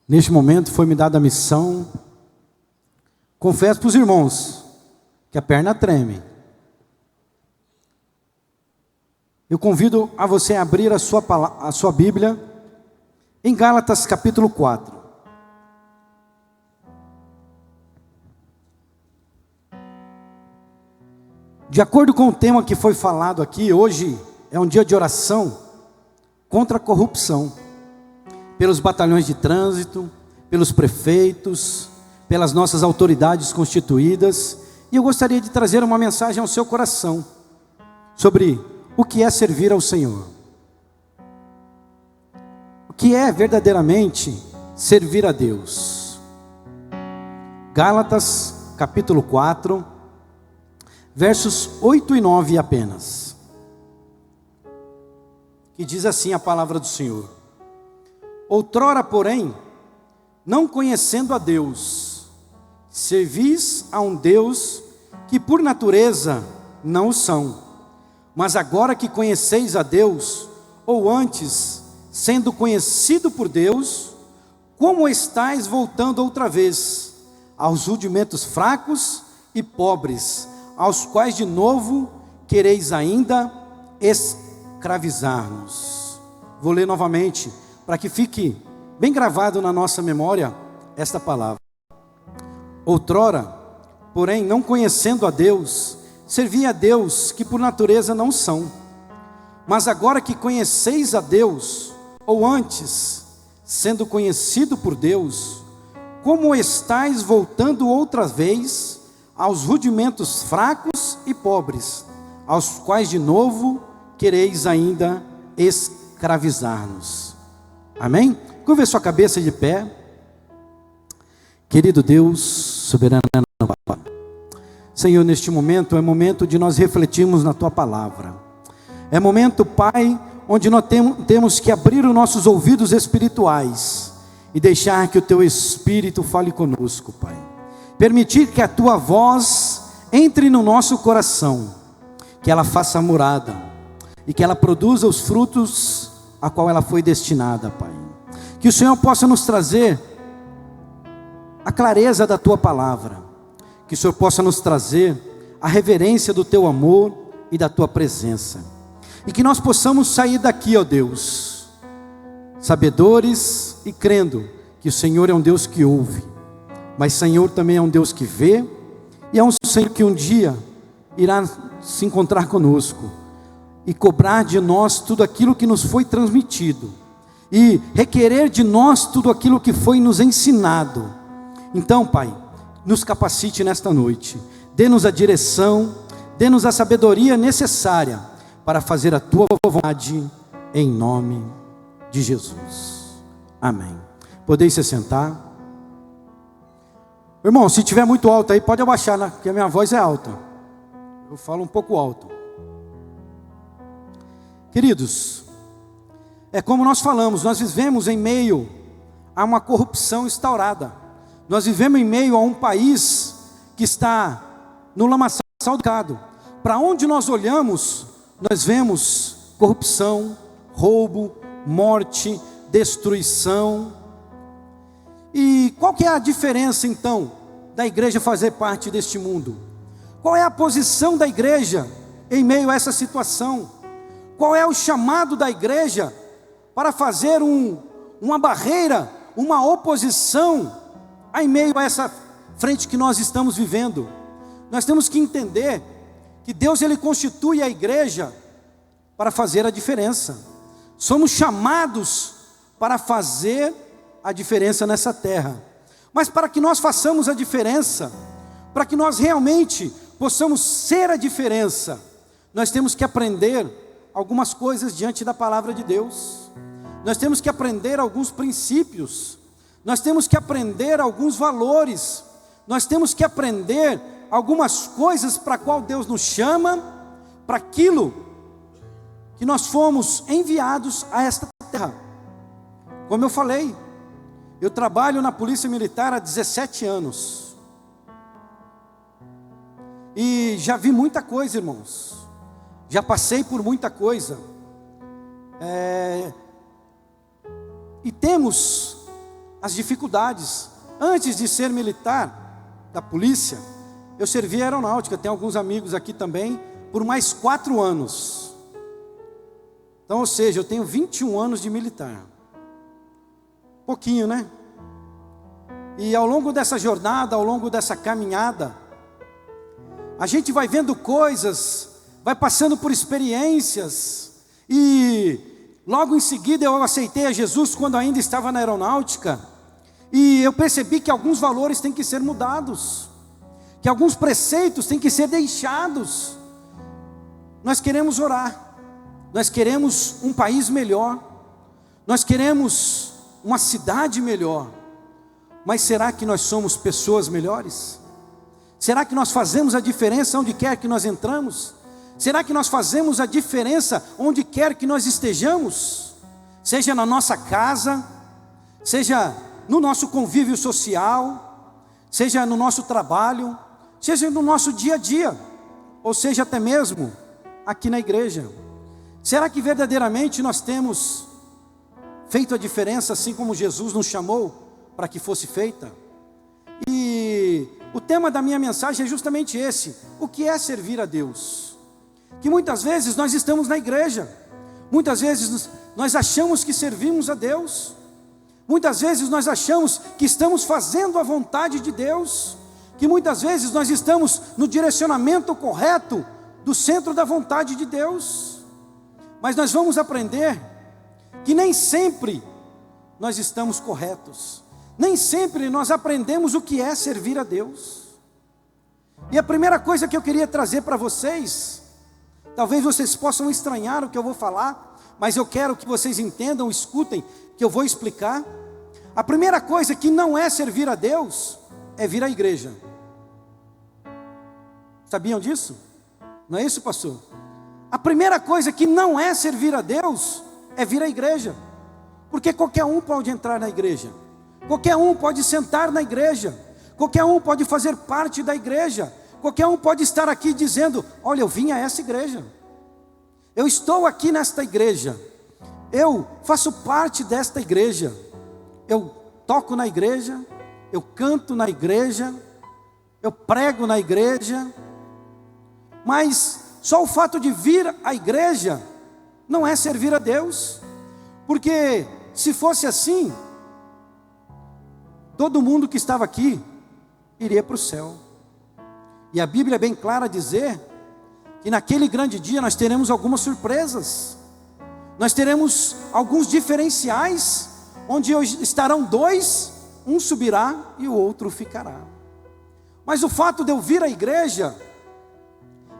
Neste momento foi me dada a missão. Confesso para os irmãos que a perna treme. Eu convido a você a abrir a sua Bíblia em Gálatas capítulo 4. De acordo com o tema que foi falado aqui, hoje é um dia de oração contra a corrupção. Pelos batalhões de trânsito, pelos prefeitos, pelas nossas autoridades constituídas. E eu gostaria de trazer uma mensagem ao seu coração sobre o que é servir ao Senhor. O que é verdadeiramente servir a Deus. Gálatas capítulo 4, versos 8 e 9 apenas. Que diz assim a palavra do Senhor: outrora, porém, não conhecendo a Deus, servis a um Deus que por natureza não o são. Mas agora que conheceis a Deus, ou antes, sendo conhecido por Deus, como estáis voltando outra vez aos rudimentos fracos e pobres, aos quais de novo quereis ainda escravizar-nos. Vou ler novamente, para que fique bem gravado na nossa memória esta palavra. Outrora, porém, não conhecendo a Deus, servia a Deus que por natureza não são. Mas agora que conheceis a Deus, ou antes, sendo conhecido por Deus, como estáis voltando outra vez aos rudimentos fracos e pobres, aos quais de novo quereis ainda escravizar-nos. Amém? Curva sua cabeça de pé. Querido Deus, soberano Pai, Senhor, neste momento é momento de nós refletirmos na Tua palavra. É momento, Pai, onde nós temos que abrir os nossos ouvidos espirituais e deixar que o Teu Espírito fale conosco, Pai. Permitir que a Tua voz entre no nosso coração, que ela faça morada e que ela produza os frutos a qual ela foi destinada, Pai. Que o Senhor possa nos trazer a clareza da Tua palavra. Que o Senhor possa nos trazer a reverência do Teu amor e da Tua presença. E que nós possamos sair daqui, ó Deus, sabedores e crendo que o Senhor é um Deus que ouve, mas o Senhor também é um Deus que vê, e é um Senhor que um dia irá se encontrar conosco e cobrar de nós tudo aquilo que nos foi transmitido, e requerer de nós tudo aquilo que foi nos ensinado. Então, Pai, nos capacite nesta noite, dê-nos a direção, dê-nos a sabedoria necessária para fazer a Tua vontade, em nome de Jesus. Amém. Podeis se sentar. Irmão, se estiver muito alto aí, pode abaixar, né? Porque a minha voz é alta. Eu falo um pouco alto. Queridos, é como nós falamos, nós vivemos em meio a uma corrupção instaurada. Nós vivemos em meio a um país que está no lamaçal do pecado. Para onde nós olhamos, nós vemos corrupção, roubo, morte, destruição. E qual que é a diferença então da igreja fazer parte deste mundo? Qual é a posição da igreja em meio a essa situação? Qual é o chamado da igreja para fazer uma barreira, uma oposição em meio a essa frente que nós estamos vivendo? Nós temos que entender que Deus, Ele constitui a igreja para fazer a diferença. Somos chamados para fazer a diferença nessa terra. Mas para que nós façamos a diferença, para que nós realmente possamos ser a diferença, nós temos que aprender algumas coisas diante da palavra de Deus. Nós temos que aprender alguns princípios. Nós temos que aprender alguns valores. Nós temos que aprender algumas coisas para a qual Deus nos chama, para aquilo que nós fomos enviados a esta terra. Como eu falei, eu trabalho na Polícia Militar há 17 anos. E já vi muita coisa, irmãos. Já passei por muita coisa. E temos as dificuldades. Antes de ser militar da polícia, eu servi a aeronáutica, tem alguns amigos aqui também, por mais 4 anos. Então, ou seja, eu tenho 21 anos de militar. Pouquinho, né? E ao longo dessa jornada, ao longo dessa caminhada, a gente vai vendo coisas, vai passando por experiências, e logo em seguida eu aceitei a Jesus quando ainda estava na aeronáutica, e eu percebi que alguns valores têm que ser mudados, que alguns preceitos têm que ser deixados. Nós queremos orar, nós queremos um país melhor, nós queremos uma cidade melhor, mas será que nós somos pessoas melhores? Será que nós fazemos a diferença onde quer que nós entramos? Será que nós fazemos a diferença onde quer que nós estejamos? Seja na nossa casa, seja no nosso convívio social, seja no nosso trabalho, seja no nosso dia a dia, ou seja até mesmo aqui na igreja. Será que verdadeiramente nós temos feito a diferença assim como Jesus nos chamou para que fosse feita? E o tema da minha mensagem é justamente esse: o que é servir a Deus? Que muitas vezes nós estamos na igreja, muitas vezes nós achamos que servimos a Deus, muitas vezes nós achamos que estamos fazendo a vontade de Deus, que muitas vezes nós estamos no direcionamento correto do centro da vontade de Deus, mas nós vamos aprender que nem sempre nós estamos corretos, nem sempre nós aprendemos o que é servir a Deus. E a primeira coisa que eu queria trazer para vocês, talvez vocês possam estranhar o que eu vou falar, mas eu quero que vocês entendam, escutem, que eu vou explicar. A primeira coisa que não é servir a Deus é vir à igreja. Sabiam disso? Não é isso, pastor? A primeira coisa que não é servir a Deus é vir à igreja, porque qualquer um pode entrar na igreja, qualquer um pode sentar na igreja, qualquer um pode fazer parte da igreja, qualquer um pode estar aqui dizendo: olha, eu vim a essa igreja, eu estou aqui nesta igreja, eu faço parte desta igreja, eu toco na igreja, eu canto na igreja, eu prego na igreja. Mas só o fato de vir à igreja não é servir a Deus, porque se fosse assim, todo mundo que estava aqui iria para o céu. E a Bíblia é bem clara a dizer que naquele grande dia nós teremos algumas surpresas, nós teremos alguns diferenciais, onde estarão 2, um subirá e o outro ficará. Mas o fato de eu vir à igreja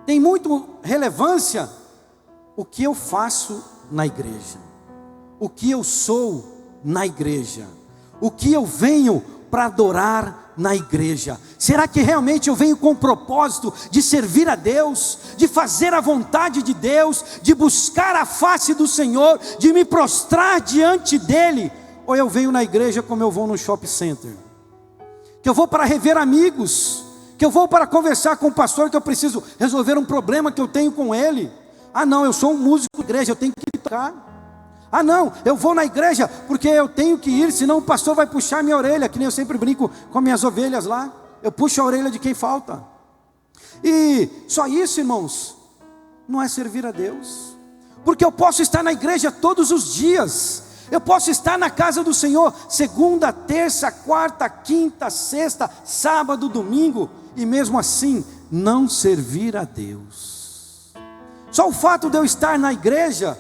tem muito relevância o que eu faço na igreja, o que eu sou na igreja, o que eu venho para adorar na igreja. Será que realmente eu venho com o propósito de servir a Deus, de fazer a vontade de Deus, de buscar a face do Senhor, de me prostrar diante dEle? Ou eu venho na igreja como eu vou no shopping center, que eu vou para rever amigos, que eu vou para conversar com o pastor, que eu preciso resolver um problema que eu tenho com ele? Ah não, eu sou um músico da igreja, eu tenho que tocar. Ah não, eu vou na igreja porque eu tenho que ir, senão o pastor vai puxar minha orelha, que nem eu sempre brinco com minhas ovelhas lá, eu puxo a orelha de quem falta. E só isso, irmãos, não é servir a Deus, porque eu posso estar na igreja todos os dias, eu posso estar na casa do Senhor segunda, terça, quarta, quinta, sexta, sábado, domingo, e mesmo assim não servir a Deus. Só o fato de eu estar na igreja,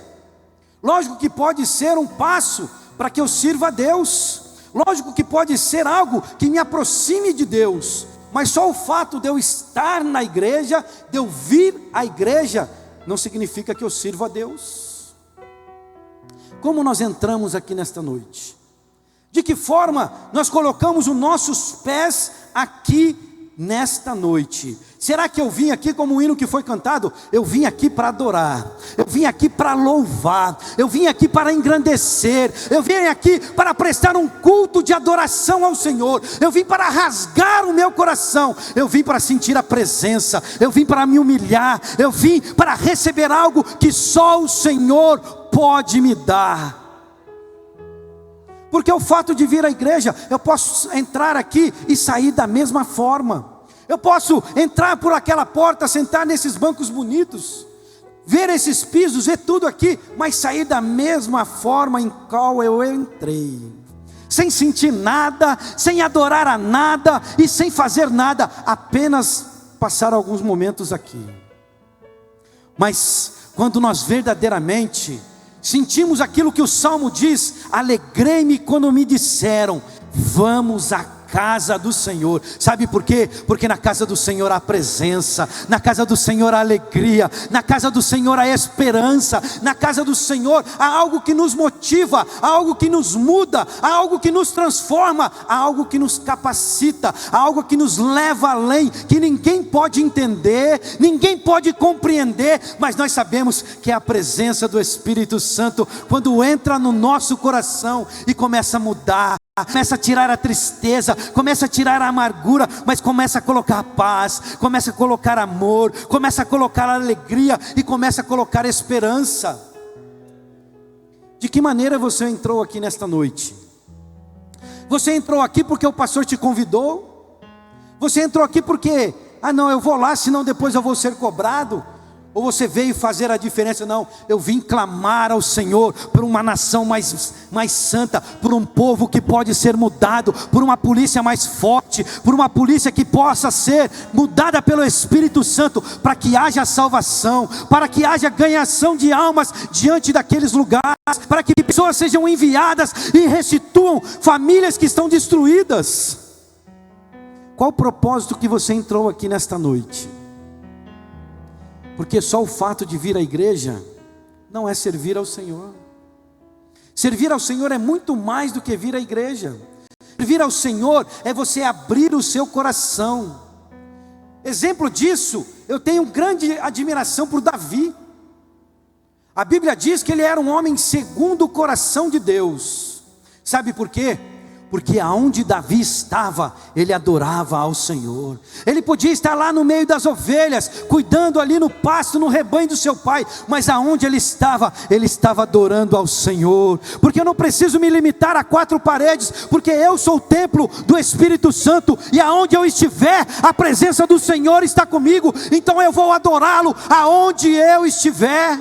lógico que pode ser um passo para que eu sirva a Deus, lógico que pode ser algo que me aproxime de Deus, mas só o fato de eu estar na igreja, de eu vir à igreja, não significa que eu sirvo a Deus. Como nós entramos aqui nesta noite? De que forma nós colocamos os nossos pés aqui nesta noite? Será que eu vim aqui como o hino que foi cantado? Eu vim aqui para adorar, eu vim aqui para louvar, eu vim aqui para engrandecer, eu vim aqui para prestar um culto de adoração ao Senhor, eu vim para rasgar o meu coração, eu vim para sentir a presença, eu vim para me humilhar, eu vim para receber algo que só o Senhor pode me dar. Porque o fato de vir à igreja, eu posso entrar aqui e sair da mesma forma. Eu posso entrar por aquela porta, sentar nesses bancos bonitos, ver esses pisos, ver tudo aqui, mas sair da mesma forma em qual eu entrei, sem sentir nada, sem adorar a nada e sem fazer nada, apenas passar alguns momentos aqui. Mas quando nós verdadeiramente sentimos aquilo que o Salmo diz: alegrei-me quando me disseram, vamos à casa do Senhor. Sabe por quê? Porque na casa do Senhor há presença, na casa do Senhor há alegria, na casa do Senhor há esperança, na casa do Senhor há algo que nos motiva, há algo que nos muda, há algo que nos transforma, há algo que nos capacita, há algo que nos leva além, que ninguém pode entender, ninguém pode compreender, mas nós sabemos que é a presença do Espírito Santo, quando entra no nosso coração e começa a mudar, começa a tirar a tristeza, começa a tirar a amargura, mas começa a colocar paz, começa a colocar amor, começa a colocar alegria e começa a colocar esperança. De que maneira você entrou aqui nesta noite? Você entrou aqui porque o pastor te convidou? Você entrou aqui porque, não, eu vou lá, senão depois eu vou ser cobrado? Ou você veio fazer a diferença? Não, eu vim clamar ao Senhor por uma nação mais santa, por um povo que pode ser mudado, por uma polícia mais forte, por uma polícia que possa ser mudada pelo Espírito Santo, para que haja salvação, para que haja ganhação de almas diante daqueles lugares, para que pessoas sejam enviadas e restituam famílias que estão destruídas. Qual o propósito que você entrou aqui nesta noite? Porque só o fato de vir à igreja não é servir ao Senhor. Servir ao Senhor é muito mais do que vir à igreja. Servir ao Senhor é você abrir o seu coração. Exemplo disso, eu tenho grande admiração por Davi. A Bíblia diz que ele era um homem segundo o coração de Deus. Sabe por quê? Porque aonde Davi estava, ele adorava ao Senhor. Ele podia estar lá no meio das ovelhas, cuidando ali no pasto, no rebanho do seu pai, mas aonde ele estava adorando ao Senhor. Porque eu não preciso me limitar a 4 paredes, porque eu sou o templo do Espírito Santo, e aonde eu estiver, a presença do Senhor está comigo, então eu vou adorá-lo aonde eu estiver.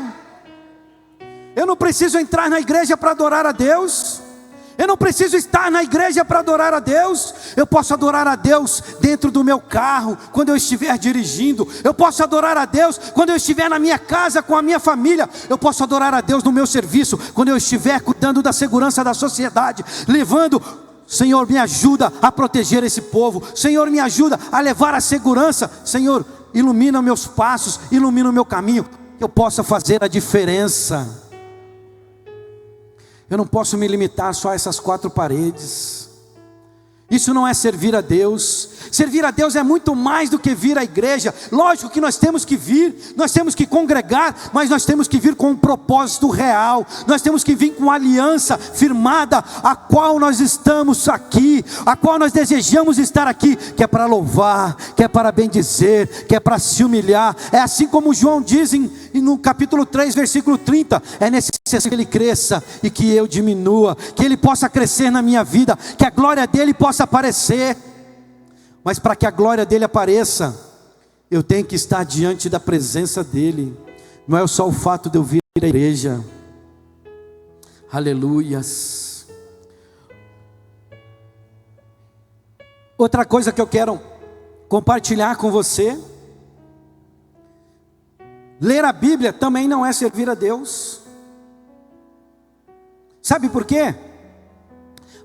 Eu não preciso entrar na igreja para adorar a Deus. Eu não preciso estar na igreja para adorar a Deus. Eu posso adorar a Deus dentro do meu carro, quando eu estiver dirigindo. Eu posso adorar a Deus quando eu estiver na minha casa com a minha família. Eu posso adorar a Deus no meu serviço, quando eu estiver cuidando da segurança da sociedade, levando, Senhor, me ajuda a proteger esse povo. Senhor, me ajuda a levar a segurança. Senhor, ilumina meus passos, ilumina o meu caminho, que eu possa fazer a diferença. Eu não posso me limitar só a essas 4 paredes. Isso não é servir a Deus. Servir a Deus é muito mais do que vir à igreja. Lógico que nós temos que vir, nós temos que congregar, mas nós temos que vir com um propósito real. Nós temos que vir com uma aliança firmada, a qual nós estamos aqui, a qual nós desejamos estar aqui, que é para louvar, que é para bendizer, que é para se humilhar. É assim como João diz no capítulo 3, versículo 30, é necessário que ele cresça e que eu diminua, que ele possa crescer na minha vida, que a glória dele possa aparecer. Mas para que a glória dele apareça, eu tenho que estar diante da presença dele. Não é só o fato de eu vir à igreja. Aleluias. Outra coisa que eu quero compartilhar com você: ler a Bíblia também não é servir a Deus. Sabe por quê?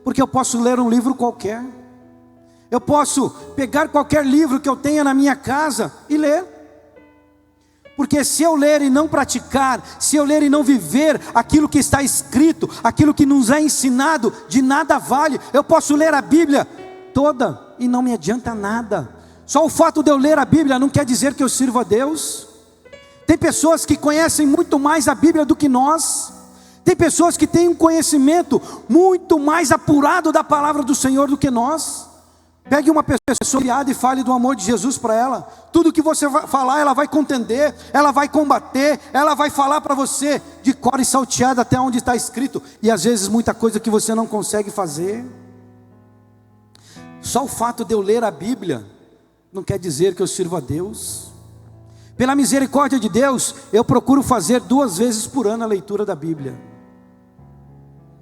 Porque eu posso ler um livro qualquer. Eu posso pegar qualquer livro que eu tenha na minha casa e ler. Porque se eu ler e não praticar, se eu ler e não viver aquilo que está escrito, aquilo que nos é ensinado, de nada vale. Eu posso ler a Bíblia toda e não me adianta nada. Só o fato de eu ler a Bíblia não quer dizer que eu sirvo a Deus. Tem pessoas que conhecem muito mais a Bíblia do que nós. Tem pessoas que têm um conhecimento muito mais apurado da palavra do Senhor do que nós. Pegue uma pessoa criada e fale do amor de Jesus para ela. Tudo que você vai falar, ela vai contender, ela vai combater, ela vai falar para você de cor e salteado até onde está escrito. E às vezes muita coisa que você não consegue fazer. Só o fato de eu ler a Bíblia não quer dizer que eu sirvo a Deus. Pela misericórdia de Deus, eu procuro fazer 2 vezes por ano a leitura da Bíblia.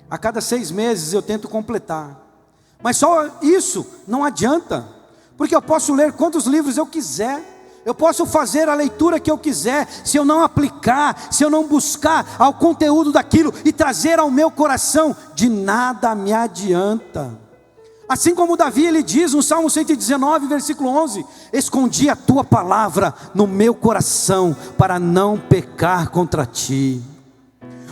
A cada 6 meses eu tento completar. Mas só isso não adianta, porque eu posso ler quantos livros eu quiser, eu posso fazer a leitura que eu quiser, se eu não aplicar, se eu não buscar ao conteúdo daquilo e trazer ao meu coração, de nada me adianta. Assim como Davi, ele diz no Salmo 119, versículo 11, escondi a tua palavra no meu coração, para não pecar contra ti.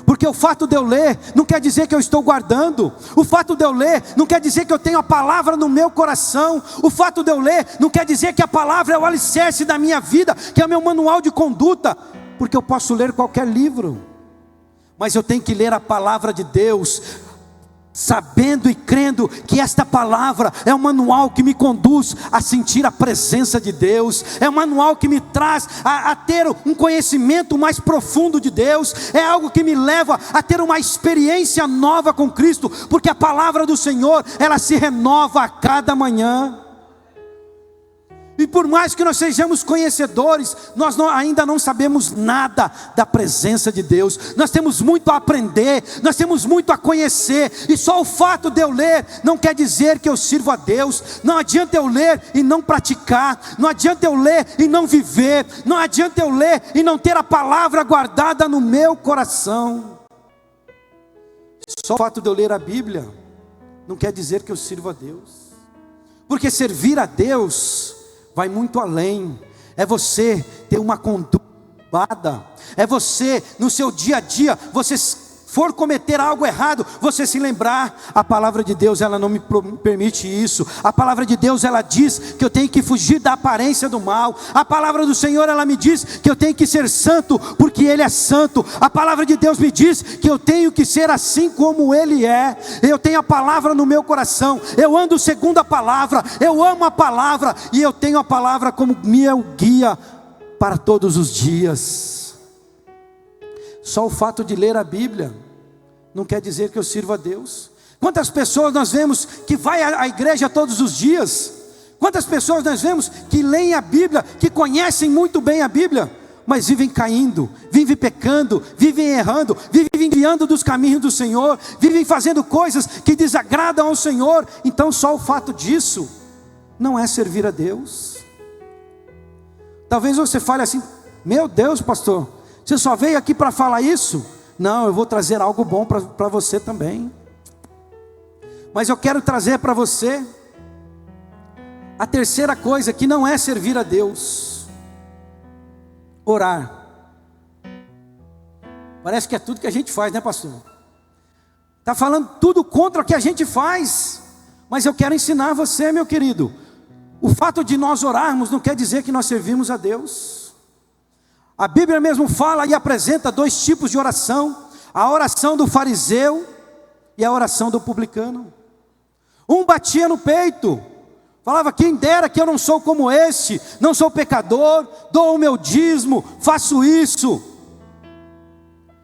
Porque o fato de eu ler, não quer dizer que eu estou guardando. O fato de eu ler, não quer dizer que eu tenho a palavra no meu coração. O fato de eu ler, não quer dizer que a palavra é o alicerce da minha vida, que é o meu manual de conduta. Porque eu posso ler qualquer livro, mas eu tenho que ler a palavra de Deus, sabendo e crendo que esta palavra é um manual que me conduz a sentir a presença de Deus, é um manual que me traz a ter um conhecimento mais profundo de Deus, é algo que me leva a ter uma experiência nova com Cristo, porque a palavra do Senhor, ela se renova a cada manhã. E por mais que nós sejamos conhecedores, nós ainda não sabemos nada da presença de Deus. Nós temos muito a aprender, nós temos muito a conhecer. E só o fato de eu ler não quer dizer que eu sirvo a Deus. Não adianta eu ler e não praticar. Não adianta eu ler e não viver. Não adianta eu ler e não ter a palavra guardada no meu coração. Só o fato de eu ler a Bíblia não quer dizer que eu sirvo a Deus. Porque servir a Deus vai muito além. É você ter uma conduta, é você no seu dia a dia, você for cometer algo errado, você se lembrar, a palavra de Deus, ela não me permite isso. A palavra de Deus, ela diz que eu tenho que fugir da aparência do mal. A palavra do Senhor, ela me diz que eu tenho que ser santo, porque Ele é santo. A palavra de Deus me diz que eu tenho que ser assim como Ele é. Eu tenho a palavra no meu coração, eu ando segundo a palavra, eu amo a palavra, e eu tenho a palavra como meu guia para todos os dias. Só o fato de ler a Bíblia não quer dizer que eu sirvo a Deus. Quantas pessoas nós vemos que vai à igreja todos os dias? Quantas pessoas nós vemos que leem a Bíblia, que conhecem muito bem a Bíblia, mas vivem caindo, vivem pecando, vivem errando, vivem desviando dos caminhos do Senhor, vivem fazendo coisas que desagradam ao Senhor. Então só o fato disso não é servir a Deus. Talvez você fale assim: meu Deus, pastor, você só veio aqui para falar isso? Não, eu vou trazer algo bom para você também. Mas eu quero trazer para você a terceira coisa, que não é servir a Deus: orar. Parece que é tudo que a gente faz, né, pastor? Está falando tudo contra o que a gente faz. Mas eu quero ensinar você, meu querido, o fato de nós orarmos não quer dizer que nós servimos a Deus. A Bíblia mesmo fala e apresenta 2 tipos de oração: a oração do fariseu e a oração do publicano. Um batia no peito, falava: quem dera que eu não sou como este, não sou pecador, dou o meu dízimo, faço isso.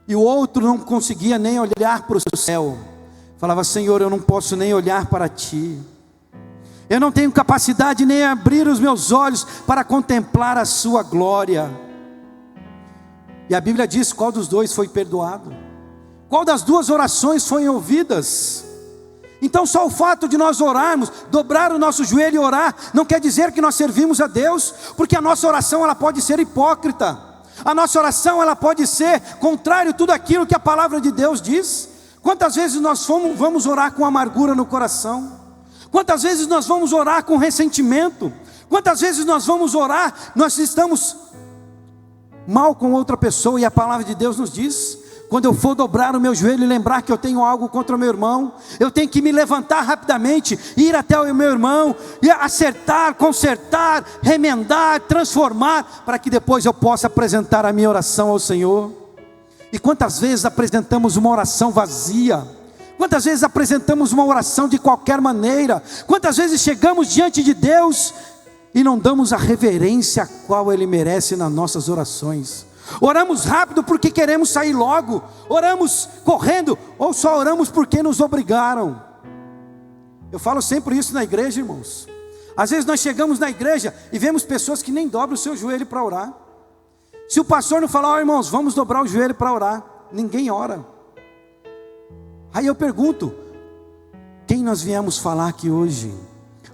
E o outro não conseguia nem olhar para o céu, falava: Senhor, eu não posso nem olhar para Ti, eu não tenho capacidade nem abrir os meus olhos para contemplar a Sua glória. E a Bíblia diz qual dos dois foi perdoado, qual das 2 orações foram ouvidas. Então só o fato de nós orarmos, dobrar o nosso joelho e orar, não quer dizer que nós servimos a Deus, porque a nossa oração, ela pode ser hipócrita, a nossa oração, ela pode ser contrário a tudo aquilo que a palavra de Deus diz. Quantas vezes nós vamos orar com amargura no coração? Quantas vezes nós vamos orar com ressentimento? Quantas vezes nós vamos orar, nós estamos mal com outra pessoa, e a palavra de Deus nos diz: quando eu for dobrar o meu joelho e lembrar que eu tenho algo contra o meu irmão, eu tenho que me levantar rapidamente, ir até o meu irmão, e acertar, consertar, remendar, transformar, para que depois eu possa apresentar a minha oração ao Senhor. E quantas vezes apresentamos uma oração vazia? Quantas vezes apresentamos uma oração de qualquer maneira? Quantas vezes chegamos diante de Deus e não damos a reverência a qual Ele merece nas nossas orações? Oramos rápido porque queremos sair logo, oramos correndo, ou só oramos porque nos obrigaram. Eu falo sempre isso na igreja, irmãos. Às vezes nós chegamos na igreja e vemos pessoas que nem dobram o seu joelho para orar. Se o pastor não falar, irmãos, vamos dobrar o joelho para orar, ninguém ora. Aí eu pergunto, quem nós viemos falar aqui hoje?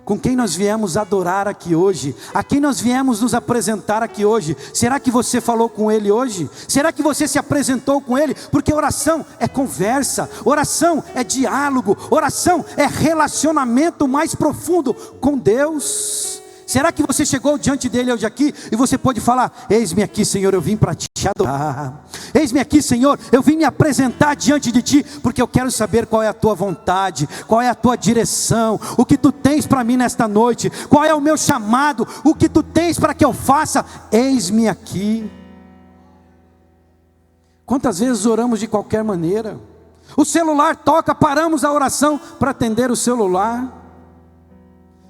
Com quem nós viemos adorar aqui hoje? A quem nós viemos nos apresentar aqui hoje? Será que você falou com Ele hoje? Será que você se apresentou com Ele? Porque oração é conversa, oração é diálogo, oração é relacionamento mais profundo com Deus. Será que você chegou diante dele hoje aqui e você pode falar: eis-me aqui, Senhor, eu vim para te adorar. Eis-me aqui, Senhor, eu vim me apresentar diante de ti, porque eu quero saber qual é a tua vontade, qual é a tua direção, o que tu tens para mim nesta noite, qual é o meu chamado, o que tu tens para que eu faça. Eis-me aqui. Quantas vezes oramos de qualquer maneira? O celular toca, paramos a oração para atender o celular.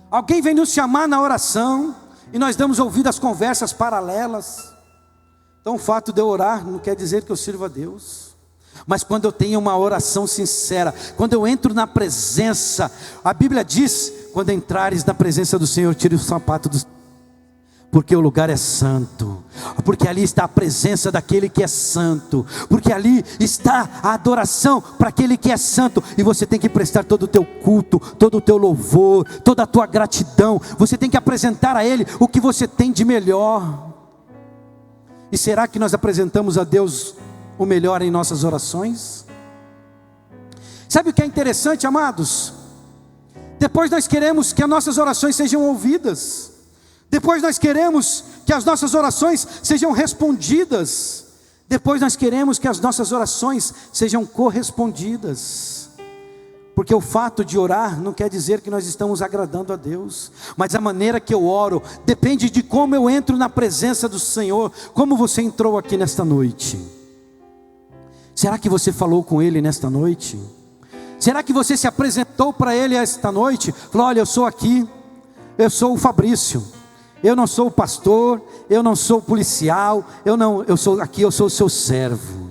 Alguém vem nos chamar na oração e nós damos ouvido às conversas paralelas. Então o fato de eu orar não quer dizer que eu sirvo a Deus. Mas quando eu tenho uma oração sincera, quando eu entro na presença, a Bíblia diz: quando entrares na presença do Senhor, tire o sapato do... porque o lugar é santo, porque ali está a presença daquele que é santo, porque ali está a adoração para aquele que é santo, e você tem que prestar todo o teu culto, todo o teu louvor, toda a tua gratidão, você tem que apresentar a Ele o que você tem de melhor. E será que nós apresentamos a Deus o melhor em nossas orações? Sabe o que é interessante, amados? Depois nós queremos que as nossas orações sejam ouvidas, depois nós queremos que as nossas orações sejam respondidas, depois nós queremos que as nossas orações sejam correspondidas. Porque o fato de orar não quer dizer que nós estamos agradando a Deus, mas a maneira que eu oro depende de como eu entro na presença do Senhor. Como você entrou aqui nesta noite? Será que você falou com Ele nesta noite? Será que você se apresentou para Ele esta noite? Falou: olha, eu sou aqui, eu sou o Fabrício, eu não sou o pastor, eu não sou o policial, eu sou o seu servo.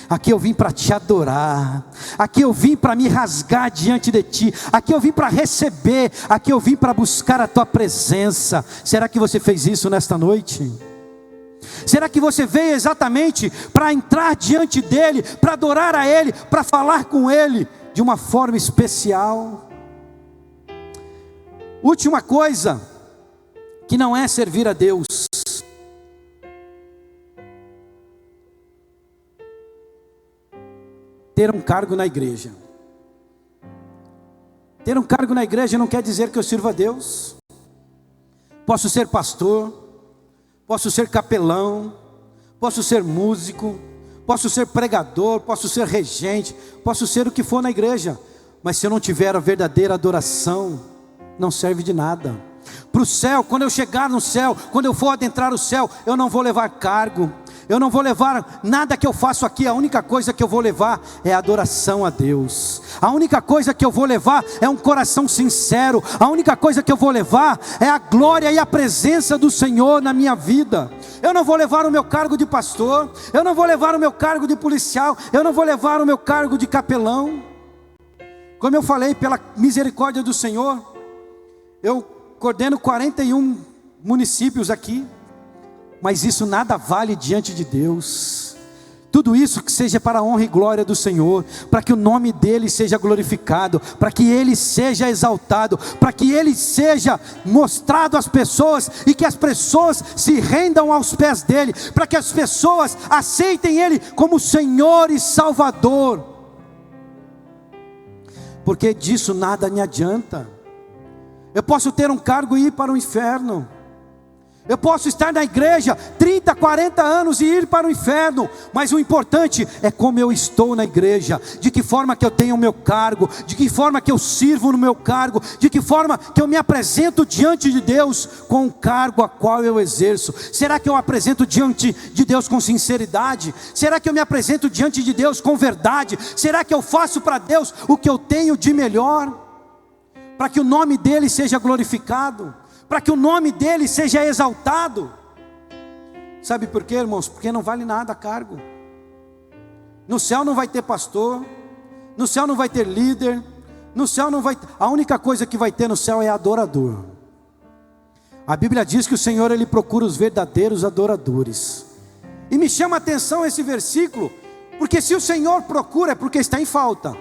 Aqui eu vim para te adorar, aqui eu vim para me rasgar diante de ti, aqui eu vim para receber, aqui eu vim para buscar a tua presença. Será que você fez isso nesta noite? Será que você veio exatamente para entrar diante dEle, para adorar a Ele, para falar com Ele de uma forma especial? Última coisa, que não é servir a Deus. Ter um cargo na igreja. Ter um cargo na igreja não quer dizer que eu sirvo a Deus. Posso ser pastor, posso ser capelão, posso ser músico, posso ser pregador, posso ser regente, posso ser o que for na igreja, mas se eu não tiver a verdadeira adoração, não serve de nada. Para o céu, quando eu chegar no céu, quando eu for adentrar o céu, eu não vou levar cargo, eu não vou levar nada que eu faço aqui. A única coisa que eu vou levar é adoração a Deus. A única coisa que eu vou levar é um coração sincero. A única coisa que eu vou levar é a glória e a presença do Senhor na minha vida. Eu não vou levar o meu cargo de pastor, eu não vou levar o meu cargo de policial, eu não vou levar o meu cargo de capelão. Como eu falei, pela misericórdia do Senhor, eu coordeno 41 municípios aqui, mas isso nada vale diante de Deus. Tudo isso que seja para a honra e glória do Senhor, para que o nome dEle seja glorificado, para que Ele seja exaltado, para que Ele seja mostrado às pessoas, e que as pessoas se rendam aos pés dEle, para que as pessoas aceitem Ele como Senhor e Salvador, porque disso nada me adianta. Eu posso ter um cargo e ir para o inferno, Eu posso estar na igreja 30, 40 anos e ir para o inferno, mas o importante é como eu estou na igreja, de que forma que eu tenho o meu cargo, de que forma que eu sirvo no meu cargo, de que forma que eu me apresento diante de Deus com o cargo a qual eu exerço. Será que eu apresento diante de Deus com sinceridade? Será que eu me apresento diante de Deus com verdade? Será que eu faço para Deus o que eu tenho de melhor, para que o nome dEle seja glorificado, para que o nome dEle seja exaltado? Sabe por quê, irmãos? Porque não vale nada cargo. No céu não vai ter pastor, no céu não vai ter líder, no céu não vai ter... A única coisa que vai ter no céu é adorador. A Bíblia diz que o Senhor, Ele procura os verdadeiros adoradores. E me chama a atenção esse versículo, porque se o Senhor procura é porque está em falta.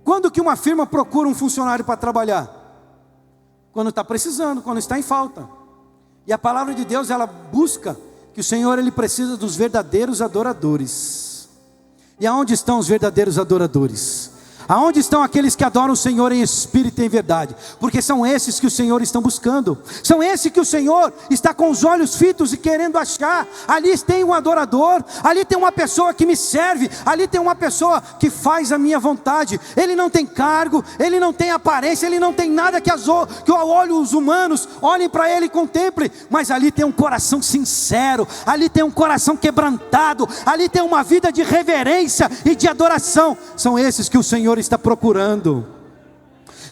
Quando que uma firma procura um funcionário para trabalhar? Quando está precisando, quando está em falta. E a palavra de Deus, ela busca que o Senhor, Ele precisa dos verdadeiros adoradores. E aonde estão os verdadeiros adoradores? Aonde estão aqueles que adoram o Senhor em espírito e em verdade? Porque são esses que o Senhor está buscando. São esses que o Senhor está com os olhos fitos e querendo achar. Ali tem um adorador, ali tem uma pessoa que me serve, ali tem uma pessoa que faz a minha vontade. Ele não tem cargo, ele não tem aparência, ele não tem nada que os humanos olhem para ele e contemplem. Mas ali tem um coração sincero, ali tem um coração quebrantado, ali tem uma vida de reverência e de adoração. São esses que o Senhor está procurando,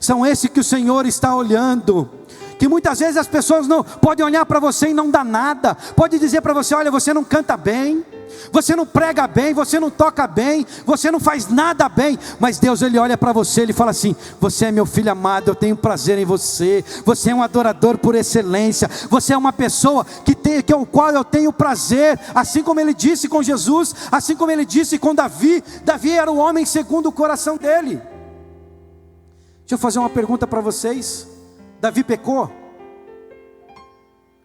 são esses que o Senhor está olhando. Que muitas vezes as pessoas não podem olhar para você e não dar nada, pode dizer para você: olha, você não canta bem, você não prega bem, você não toca bem, você não faz nada bem. Mas Deus, Ele olha para você, Ele fala assim: você é meu filho amado, eu tenho prazer em você, você é um adorador por excelência, você é uma pessoa que o qual eu tenho prazer. Assim como Ele disse com Jesus, assim como Ele disse com Davi. Davi era o homem segundo o coração dele. Deixa eu fazer uma pergunta para vocês. Davi pecou?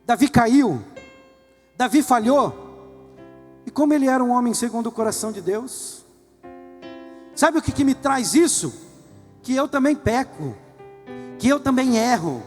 Davi caiu? Davi falhou? E como ele era um homem segundo o coração de Deus? Sabe o que me traz isso? Que eu também peco, que eu também erro,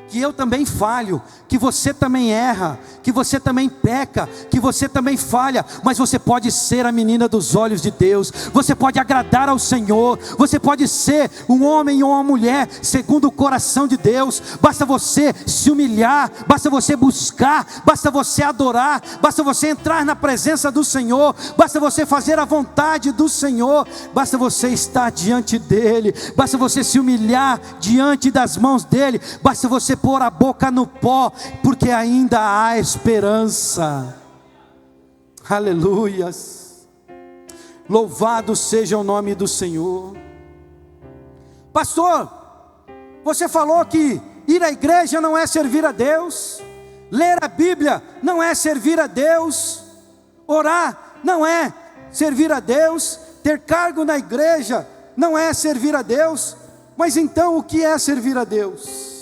que eu também falho, que você também erra, que você também peca, que você também falha. Mas você pode ser a menina dos olhos de Deus, você pode agradar ao Senhor, você pode ser um homem ou uma mulher segundo o coração de Deus. Basta você se humilhar, basta você buscar, basta você adorar, basta você entrar na presença do Senhor, basta você fazer a vontade do Senhor, basta você estar diante dEle, basta você se humilhar diante das mãos dEle, basta você pôr a boca no pó, porque ainda há esperança. Aleluias. Louvado seja o nome do Senhor. Pastor, você falou que ir à igreja não é servir a Deus, ler a Bíblia não é servir a Deus, orar não é servir a Deus, ter cargo na igreja não é servir a Deus. Mas então o que é servir a Deus?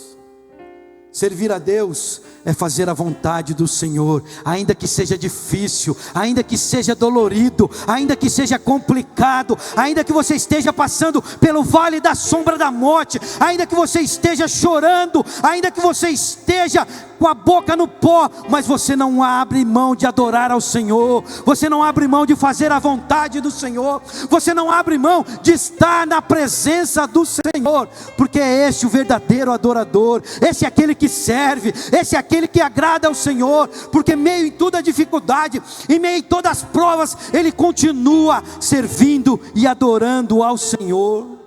Servir a Deus é fazer a vontade do Senhor, ainda que seja difícil, ainda que seja dolorido, ainda que seja complicado, ainda que você esteja passando pelo vale da sombra da morte, ainda que você esteja chorando, ainda que você esteja com a boca no pó, mas você não abre mão de adorar ao Senhor, você não abre mão de fazer a vontade do Senhor, você não abre mão de estar na presença do Senhor, porque é esse o verdadeiro adorador, esse é aquele que serve, esse é aquele que agrada ao Senhor, porque meio em toda a dificuldade, em meio em todas as provas, ele continua servindo e adorando ao Senhor.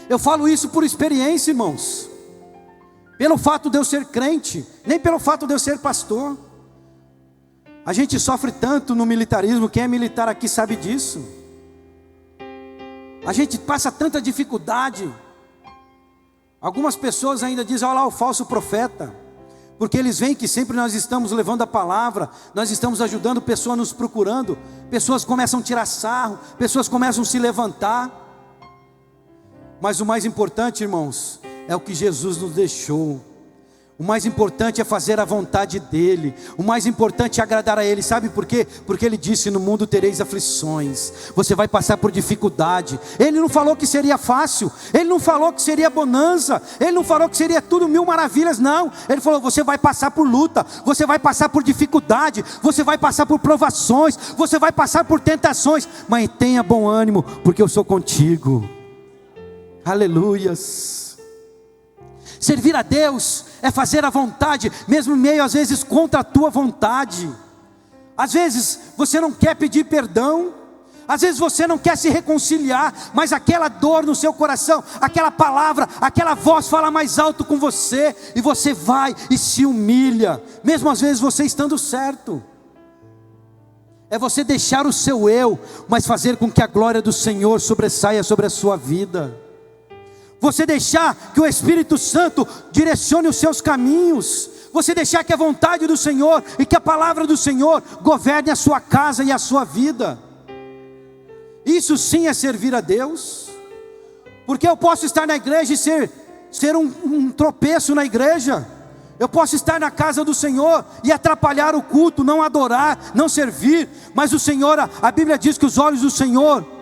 Eu falo isso por experiência, irmãos, pelo fato de eu ser crente, nem pelo fato de eu ser pastor. A gente sofre tanto no militarismo, quem é militar aqui sabe disso. A gente passa tanta dificuldade. Algumas pessoas ainda dizem: olha lá o falso profeta, porque eles veem que sempre nós estamos levando a palavra, nós estamos ajudando, pessoas nos procurando, pessoas começam a tirar sarro, pessoas começam a se levantar. Mas o mais importante, irmãos, é o que Jesus nos deixou. O O mais importante é fazer a vontade dEle. O mais importante é agradar a Ele. Sabe por quê? Porque Ele disse: no mundo tereis aflições. Você vai passar por dificuldade. Ele não falou que seria fácil. Ele não falou que seria bonança. Ele não falou que seria tudo mil maravilhas. Não. Ele falou: você vai passar por luta. Você vai passar por dificuldade. Você vai passar por provações. Você vai passar por tentações. Mas tenha bom ânimo, porque eu sou contigo. Aleluias. Servir a Deus é fazer a vontade, mesmo em meio às vezes contra a tua vontade. Às vezes você não quer pedir perdão, às vezes você não quer se reconciliar, mas aquela dor no seu coração, aquela palavra, aquela voz fala mais alto com você, e você vai e se humilha, mesmo às vezes você estando certo. É você deixar o seu eu, mas fazer com que a glória do Senhor sobressaia sobre a sua vida. Você deixar que o Espírito Santo direcione os seus caminhos. Você deixar que a vontade do Senhor e que a palavra do Senhor governe a sua casa e a sua vida. Isso sim é servir a Deus. Porque eu posso estar na igreja e ser um tropeço na igreja. Eu posso estar na casa do Senhor e atrapalhar o culto, não adorar, não servir. Mas o Senhor, a Bíblia diz que os olhos do Senhor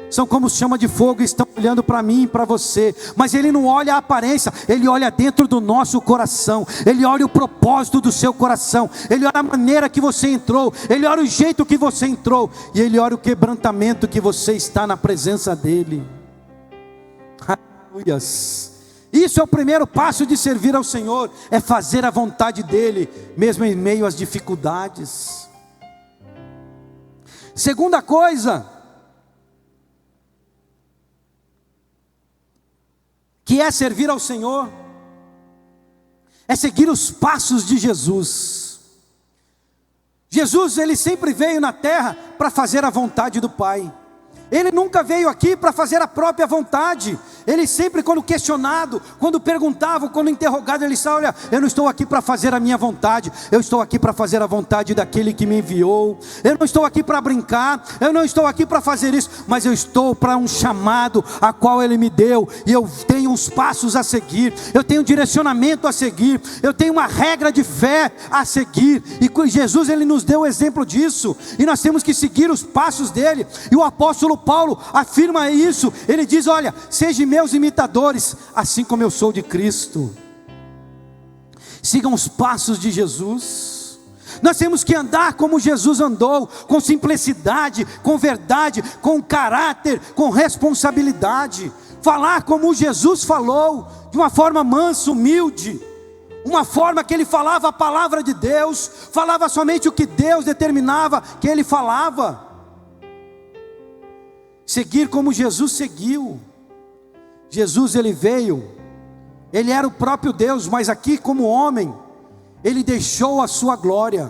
são como chama de fogo e estão olhando para mim e para você. Mas Ele não olha a aparência, Ele olha dentro do nosso coração. Ele olha o propósito do seu coração. Ele olha a maneira que você entrou. Ele olha o jeito que você entrou. E Ele olha o quebrantamento que você está na presença dEle. Aleluias. Isso é o primeiro passo de servir ao Senhor. É fazer a vontade dEle, mesmo em meio às dificuldades. Segunda coisa, que é servir ao Senhor, é seguir os passos de Jesus. Jesus, Ele sempre veio na terra para fazer a vontade do Pai. Ele nunca veio aqui para fazer a própria vontade. Ele sempre, quando questionado, quando perguntava, quando interrogado, ele disse: olha, eu não estou aqui para fazer a minha vontade, eu estou aqui para fazer a vontade daquele que me enviou. Eu não estou aqui para brincar, eu não estou aqui para fazer isso, mas eu estou para um chamado a qual Ele me deu, e eu tenho uns passos a seguir, eu tenho um direcionamento a seguir, eu tenho uma regra de fé a seguir, e Jesus, Ele nos deu o exemplo disso, e nós temos que seguir os passos dEle. E o apóstolo Paulo afirma isso. Ele diz: olha, sejam meus imitadores, assim como eu sou de Cristo. Sigam os passos de Jesus. Nós temos que andar como Jesus andou, com simplicidade, com verdade, com caráter, com responsabilidade. Falar como Jesus falou, de uma forma mansa, humilde, uma forma que Ele falava a palavra de Deus, falava somente o que Deus determinava que Ele falava. Seguir como Jesus seguiu. Jesus, Ele veio, Ele era o próprio Deus, mas aqui como homem, Ele deixou a sua glória,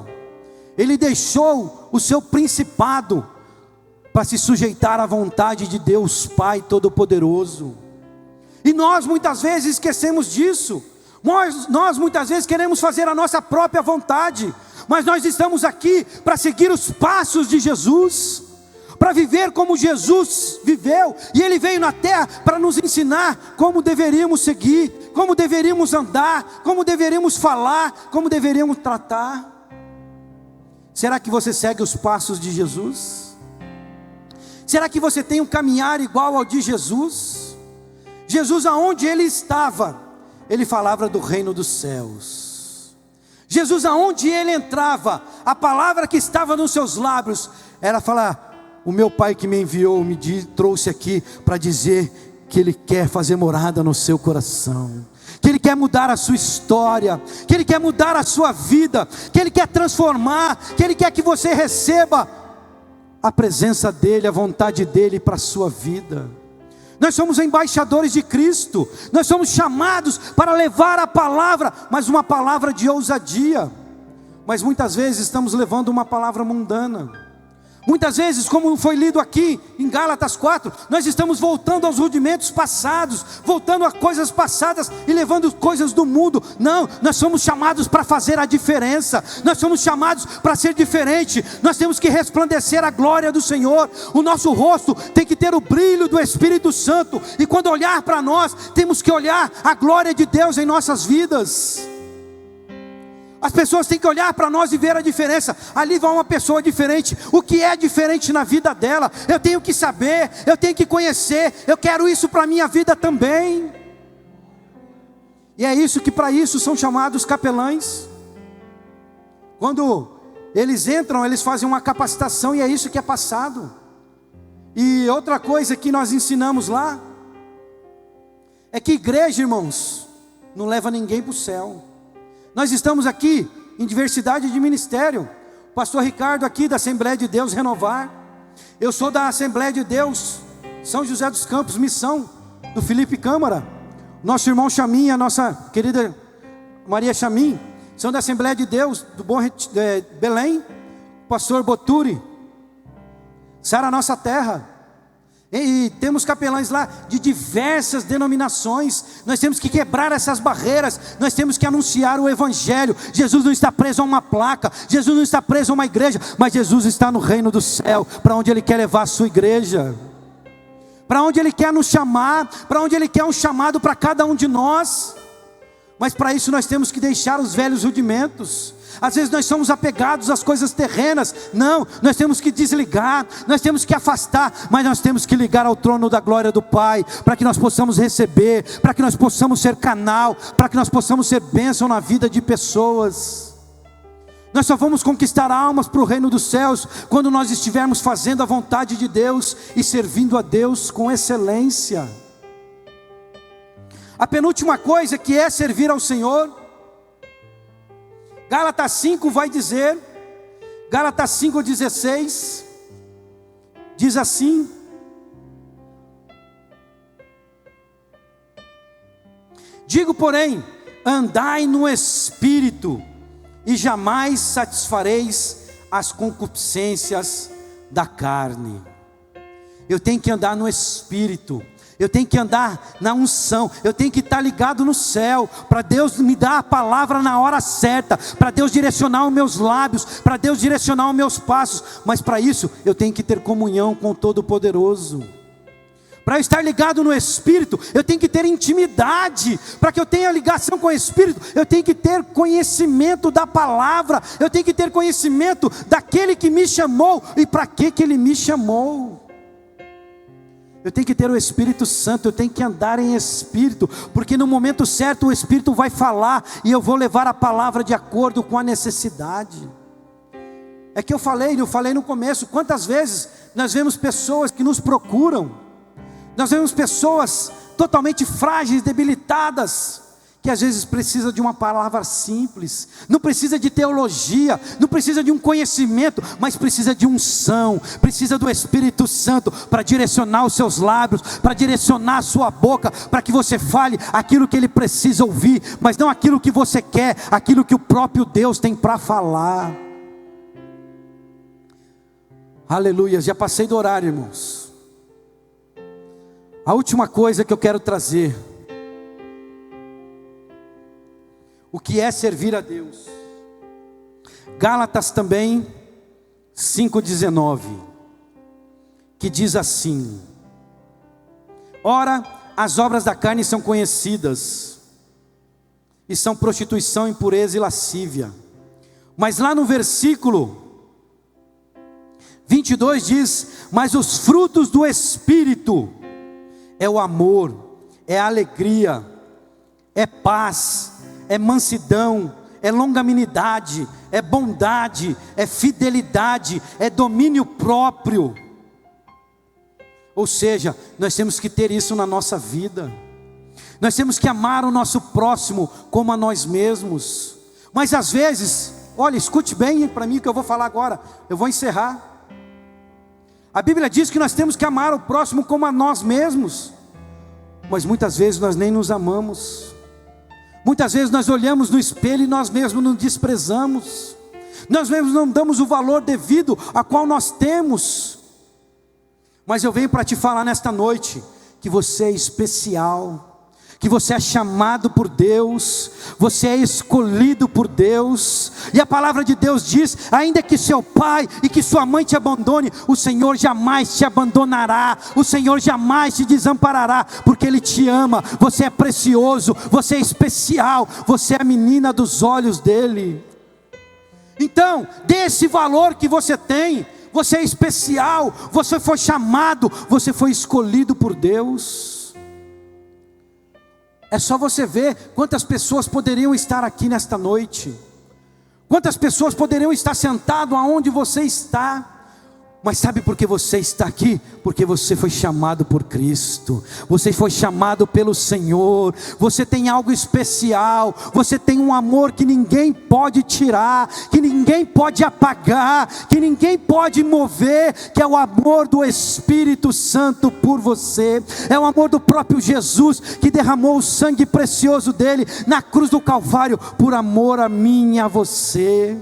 Ele deixou o seu principado, para se sujeitar à vontade de Deus Pai Todo-Poderoso. E nós muitas vezes esquecemos disso. Nós muitas vezes queremos fazer a nossa própria vontade, mas nós estamos aqui para seguir os passos de Jesus, para viver como Jesus viveu, e Ele veio na terra para nos ensinar como deveríamos seguir, como deveríamos andar, como deveríamos falar, como deveríamos tratar. Será que você segue os passos de Jesus? Será que você tem um caminhar igual ao de Jesus? Jesus, aonde Ele estava, Ele falava do reino dos céus. Jesus, aonde Ele entrava, a palavra que estava nos seus lábios era falar: o meu Pai que me enviou trouxe aqui para dizer que Ele quer fazer morada no seu coração, que Ele quer mudar a sua história, que Ele quer mudar a sua vida, que Ele quer transformar, que Ele quer que você receba a presença dEle, a vontade dEle para a sua vida. Nós somos embaixadores de Cristo, nós somos chamados para levar a palavra, mas uma palavra de ousadia. Mas muitas vezes estamos levando uma palavra mundana. Muitas vezes, como foi lido aqui em Gálatas 4, nós estamos voltando aos rudimentos passados, voltando a coisas passadas e levando coisas do mundo. Não, nós somos chamados para fazer a diferença, nós somos chamados para ser diferente, nós temos que resplandecer a glória do Senhor, o nosso rosto tem que ter o brilho do Espírito Santo, e quando olhar para nós, temos que olhar a glória de Deus em nossas vidas. As pessoas têm que olhar para nós e ver a diferença. Ali vai uma pessoa diferente. O que é diferente na vida dela? Eu tenho que saber, eu tenho que conhecer. Eu quero isso para a minha vida também. E é isso que para isso são chamados capelães. Quando eles entram, eles fazem uma capacitação e é isso que é passado. E outra coisa que nós ensinamos lá é que igreja, irmãos, não leva ninguém para o céu. Nós estamos aqui em diversidade de ministério. O pastor Ricardo aqui da Assembleia de Deus Renovar. Eu sou da Assembleia de Deus São José dos Campos, Missão, do Felipe Câmara. Nosso irmão Chamin, a nossa querida Maria Chamin, são da Assembleia de Deus do Belém. O pastor Boturi, Sara Nossa Terra. E temos capelães lá de diversas denominações. Nós temos que quebrar essas barreiras. Nós temos que anunciar o Evangelho. Jesus não está preso a uma placa, Jesus não está preso a uma igreja, mas Jesus está no reino do céu, para onde Ele quer levar a sua igreja, para onde Ele quer nos chamar, para onde Ele quer um chamado para cada um de nós. Mas para isso nós temos que deixar os velhos rudimentos. Às vezes nós somos apegados às coisas terrenas. Não, nós temos que desligar, nós temos que afastar, mas nós temos que ligar ao trono da glória do Pai, para que nós possamos receber, para que nós possamos ser canal, para que nós possamos ser bênção na vida de pessoas. Nós só vamos conquistar almas para o reino dos céus quando nós estivermos fazendo a vontade de Deus e servindo a Deus com excelência. A penúltima coisa que é servir ao Senhor, Gálatas 5 vai dizer, Gálatas 5,16, diz assim: digo, porém, andai no Espírito, e jamais satisfareis as concupiscências da carne. Eu tenho que andar no Espírito, eu tenho que andar na unção, eu tenho que estar ligado no céu, para Deus me dar a palavra na hora certa, para Deus direcionar os meus lábios, para Deus direcionar os meus passos. Mas para isso eu tenho que ter comunhão com o Todo-Poderoso. Para estar ligado no Espírito, eu tenho que ter intimidade. Para que eu tenha ligação com o Espírito, eu tenho que ter conhecimento da palavra, eu tenho que ter conhecimento daquele que me chamou e para que Ele me chamou. Eu tenho que ter o Espírito Santo, eu tenho que andar em Espírito, porque no momento certo o Espírito vai falar e eu vou levar a palavra de acordo com a necessidade. É que eu falei no começo, quantas vezes nós vemos pessoas que nos procuram, nós vemos pessoas totalmente frágeis, debilitadas, que às vezes precisa de uma palavra simples, não precisa de teologia, não precisa de um conhecimento, mas precisa de unção, precisa do Espírito Santo para direcionar os seus lábios, para direcionar a sua boca, para que você fale aquilo que ele precisa ouvir, mas não aquilo que você quer, aquilo que o próprio Deus tem para falar. Aleluia, já passei do horário, irmãos. A última coisa que eu quero trazer, o que é servir a Deus? Gálatas também 5,19, que diz assim: ora, as obras da carne são conhecidas, e são prostituição, impureza e lascívia. Mas lá no versículo 22 diz: mas os frutos do Espírito é o amor, é a alegria, é paz, é mansidão, é longanimidade, é bondade, é fidelidade, é domínio próprio. Ou seja, nós temos que ter isso na nossa vida. Nós temos que amar o nosso próximo como a nós mesmos. Mas às vezes, olha, escute bem para mim o que eu vou falar agora, eu vou encerrar. A Bíblia diz que nós temos que amar o próximo como a nós mesmos, mas muitas vezes nós nem nos amamos. Muitas vezes nós olhamos no espelho e nós mesmos nos desprezamos, nós mesmos não damos o valor devido a qual nós temos. Mas eu venho para te falar nesta noite, que você é especial, que você é chamado por Deus, você é escolhido por Deus, e a palavra de Deus diz: ainda que seu pai e que sua mãe te abandone, o Senhor jamais te abandonará, o Senhor jamais te desamparará, porque Ele te ama. Você é precioso, você é especial, você é a menina dos olhos dEle. Então, dê esse valor que você tem. Você é especial, você foi chamado, você foi escolhido por Deus. É só você ver quantas pessoas poderiam estar aqui nesta noite. Quantas pessoas poderiam estar sentado aonde você está. Mas sabe por que você está aqui? Porque você foi chamado por Cristo. Você foi chamado pelo Senhor. Você tem algo especial. Você tem um amor que ninguém pode tirar, que ninguém pode apagar, que ninguém pode mover, que é o amor do Espírito Santo por você. É o amor do próprio Jesus, que derramou o sangue precioso dele na cruz do Calvário, por amor a mim e a você.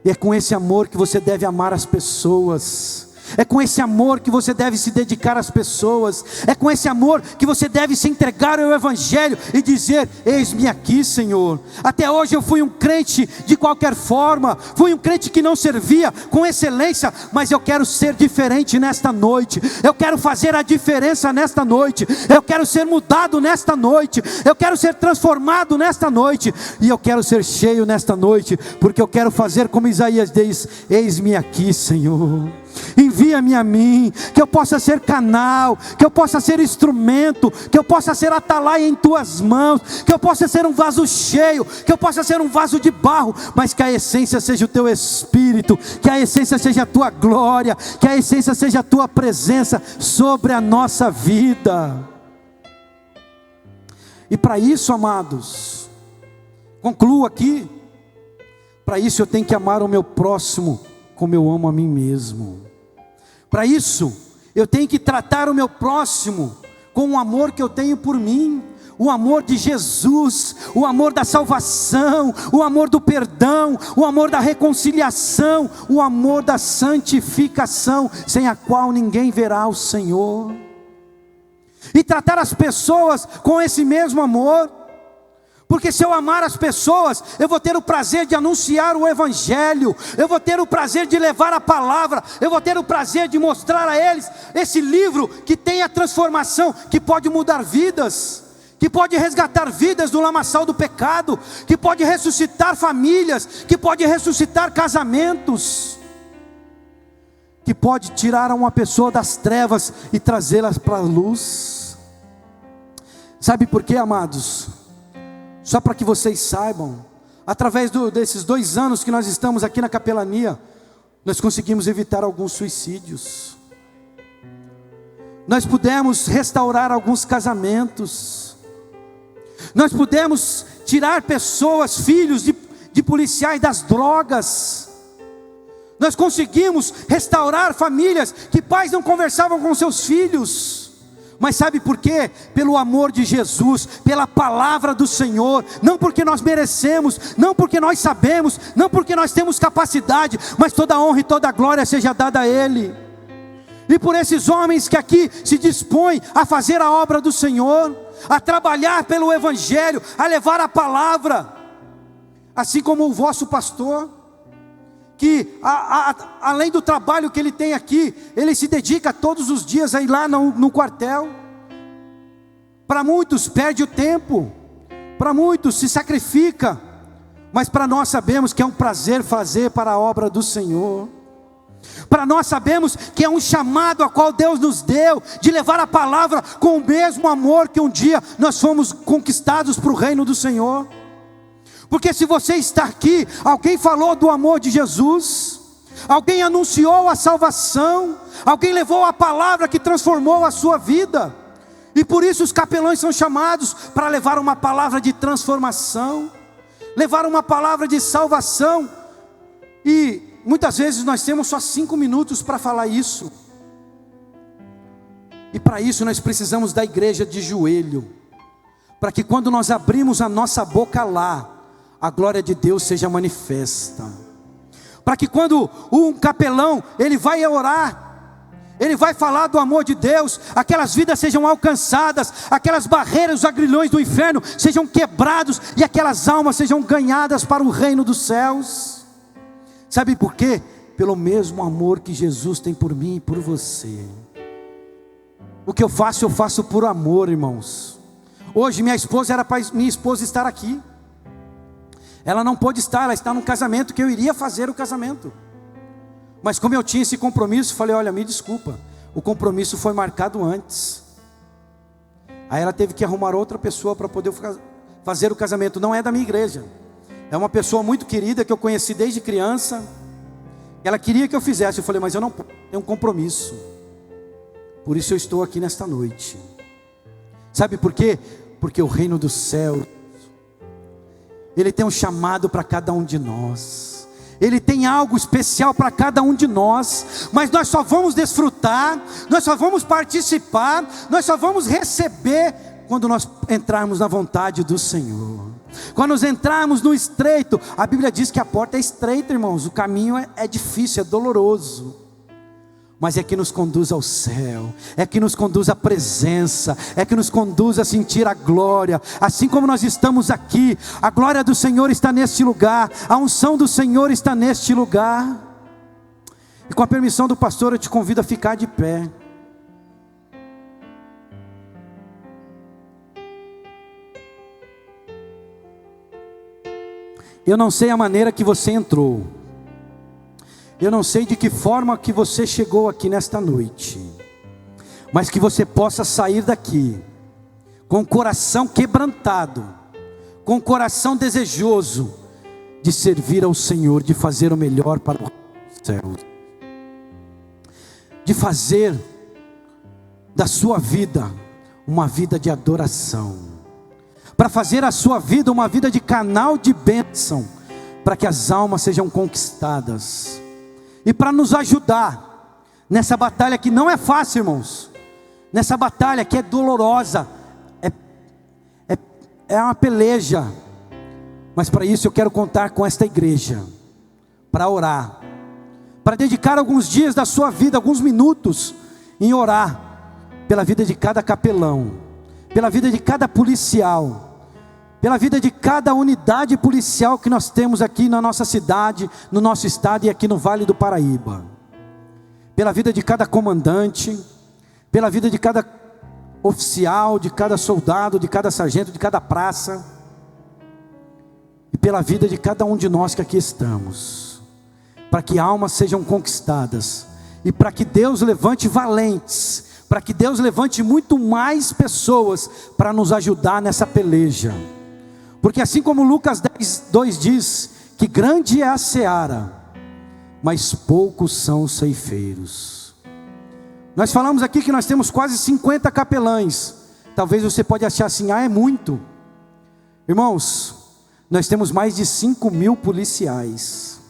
E é com esse amor que você deve amar as pessoas. É com esse amor que você deve se dedicar às pessoas. É com esse amor que você deve se entregar ao Evangelho e dizer: eis-me aqui, Senhor. Até hoje eu fui um crente de qualquer forma, fui um crente que não servia com excelência, mas eu quero ser diferente nesta noite. Eu quero fazer a diferença nesta noite. Eu quero ser mudado nesta noite. Eu quero ser transformado nesta noite. E eu quero ser cheio nesta noite, porque eu quero fazer como Isaías diz: eis-me aqui, Senhor. Envia-me a mim, que eu possa ser canal, que eu possa ser instrumento, que eu possa ser atalaia em tuas mãos, que eu possa ser um vaso cheio, que eu possa ser um vaso de barro, mas que a essência seja o teu Espírito, que a essência seja a tua glória, que a essência seja a tua presença sobre a nossa vida. E para isso, amados, concluo aqui, para isso eu tenho que amar o meu próximo como eu amo a mim mesmo. Para isso, eu tenho que tratar o meu próximo com o amor que eu tenho por mim, o amor de Jesus, o amor da salvação, o amor do perdão, o amor da reconciliação, o amor da santificação, sem a qual ninguém verá o Senhor. E tratar as pessoas com esse mesmo amor. Porque se eu amar as pessoas, eu vou ter o prazer de anunciar o Evangelho, eu vou ter o prazer de levar a palavra, eu vou ter o prazer de mostrar a eles esse livro que tem a transformação, que pode mudar vidas, que pode resgatar vidas do lamaçal do pecado, que pode ressuscitar famílias, que pode ressuscitar casamentos, que pode tirar uma pessoa das trevas e trazê-las para a luz. Sabe por quê, amados? Só para que vocês saibam, através desses 2 anos que nós estamos aqui na capelania, nós conseguimos evitar alguns suicídios. Nós pudemos restaurar alguns casamentos. Nós pudemos tirar pessoas, filhos de policiais das drogas. Nós conseguimos restaurar famílias que pais não conversavam com seus filhos. Mas sabe por quê? Pelo amor de Jesus, pela palavra do Senhor, não porque nós merecemos, não porque nós sabemos, não porque nós temos capacidade, mas toda a honra e toda a glória seja dada a Ele. E por esses homens que aqui se dispõem a fazer a obra do Senhor, a trabalhar pelo Evangelho, a levar a palavra, assim como o vosso pastor, que além do trabalho que ele tem aqui, ele se dedica todos os dias a ir lá no quartel. Para muitos perde o tempo, para muitos se sacrifica, mas para nós sabemos que é um prazer fazer para a obra do Senhor. Para nós sabemos que é um chamado a qual Deus nos deu, de levar a palavra com o mesmo amor que um dia nós fomos conquistados para o reino do Senhor. Porque se você está aqui, alguém falou do amor de Jesus, alguém anunciou a salvação, alguém levou a palavra que transformou a sua vida. E por isso os capelães são chamados para levar uma palavra de transformação, levar uma palavra de salvação. E muitas vezes nós temos só 5 minutos para falar isso. E para isso nós precisamos da igreja de joelho, para que quando nós abrimos a nossa boca lá, a glória de Deus seja manifesta. Para que quando um capelão, ele vai orar, ele vai falar do amor de Deus, aquelas vidas sejam alcançadas, aquelas barreiras, os agrilhões do inferno sejam quebrados, e aquelas almas sejam ganhadas para o reino dos céus. Sabe por quê? Pelo mesmo amor que Jesus tem por mim e por você. O que eu faço por amor, irmãos. Hoje minha esposa era para minha esposa estar aqui. Ela não pôde estar, ela está num casamento que eu iria fazer o casamento. Mas como eu tinha esse compromisso, falei, olha, me desculpa, o compromisso foi marcado antes. Aí ela teve que arrumar outra pessoa para poder fazer o casamento. Não é da minha igreja, é uma pessoa muito querida que eu conheci desde criança. Ela queria que eu fizesse, eu falei, mas eu não posso, tenho um compromisso. Por isso eu estou aqui nesta noite. Sabe por quê? Porque o reino dos céus, Ele tem um chamado para cada um de nós. Ele tem algo especial para cada um de nós. Mas nós só vamos desfrutar, nós só vamos participar, nós só vamos receber quando nós entrarmos na vontade do Senhor. Quando nós entrarmos no estreito. A Bíblia diz que a porta é estreita, irmãos. O caminho é difícil, é doloroso. Mas é que nos conduz ao céu, é que nos conduz à presença, é que nos conduz a sentir a glória. Assim como nós estamos aqui, a glória do Senhor está neste lugar, a unção do Senhor está neste lugar. E com a permissão do pastor, eu te convido a ficar de pé. Eu não sei a maneira que você entrou, eu não sei de que forma que você chegou aqui nesta noite, mas que você possa sair daqui com o coração quebrantado, com o coração desejoso de servir ao Senhor, de fazer o melhor para os céus, de fazer da sua vida uma vida de adoração, para fazer a sua vida uma vida de canal de bênção, para que as almas sejam conquistadas. E para nos ajudar nessa batalha que não é fácil, irmãos, nessa batalha que é dolorosa, é uma peleja, mas para isso eu quero contar com esta igreja, para orar, para dedicar alguns dias da sua vida, alguns minutos, em orar, pela vida de cada capelão, pela vida de cada policial, pela vida de cada unidade policial que nós temos aqui na nossa cidade, no nosso estado e aqui no Vale do Paraíba, pela vida de cada comandante, pela vida de cada oficial, de cada soldado, de cada sargento, de cada praça, e pela vida de cada um de nós que aqui estamos, para que almas sejam conquistadas, e para que Deus levante valentes, para que Deus levante muito mais pessoas, para nos ajudar nessa peleja. Porque assim como Lucas 10:2 diz, que grande é a seara, mas poucos são os ceifeiros. Nós falamos aqui que nós temos quase 50 capelães. Talvez você pode achar assim, é muito. Irmãos, nós temos mais de 5.000 policiais,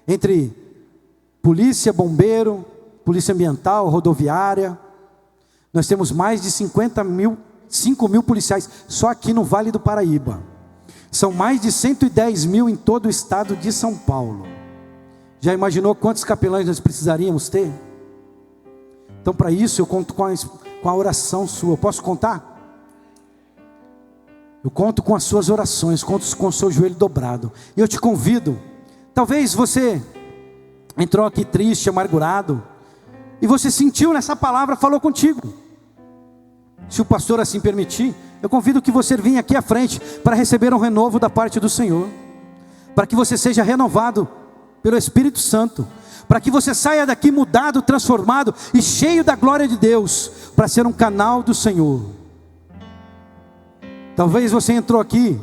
entre polícia, bombeiro, polícia ambiental, rodoviária. Nós temos mais de 5.000 policiais, só aqui no Vale do Paraíba. São mais de 110.000 em todo o estado de São Paulo. Já imaginou quantos capelães nós precisaríamos ter? Então para isso eu conto com a oração sua. Eu posso contar? Eu conto com as suas orações, conto com o seu joelho dobrado. E eu te convido, talvez você entrou aqui triste, amargurado, e você sentiu nessa palavra, falou contigo. Se o pastor assim permitir, eu convido que você venha aqui à frente para receber um renovo da parte do Senhor, para que você seja renovado pelo Espírito Santo, para que você saia daqui mudado, transformado e cheio da glória de Deus, para ser um canal do Senhor. Talvez você entrou aqui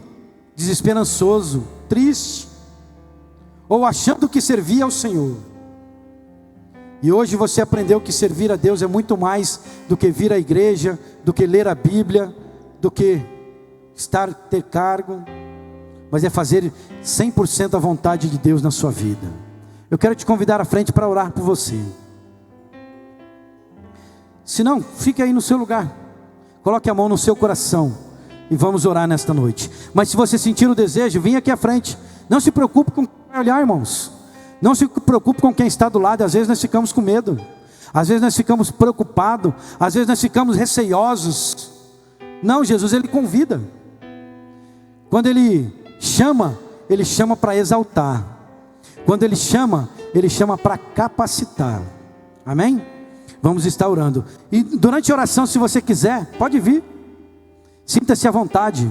desesperançoso, triste, ou achando que servia ao Senhor, e hoje você aprendeu que servir a Deus é muito mais do que vir à igreja, do que ler a Bíblia, do que ter cargo, mas é fazer 100% a vontade de Deus na sua vida. Eu quero te convidar à frente para orar por você. Se não, fique aí no seu lugar, coloque a mão no seu coração e vamos orar nesta noite. Mas se você sentir o desejo, vem aqui à frente. Não se preocupe com quem vai olhar, irmãos. Não se preocupe com quem está do lado. Às vezes nós ficamos com medo, às vezes nós ficamos preocupados, às vezes nós ficamos receiosos. Não, Jesus ele convida. Quando ele chama para exaltar. Quando ele chama para capacitar. Amém? Vamos estar orando. E durante a oração, se você quiser, pode vir. Sinta-se à vontade.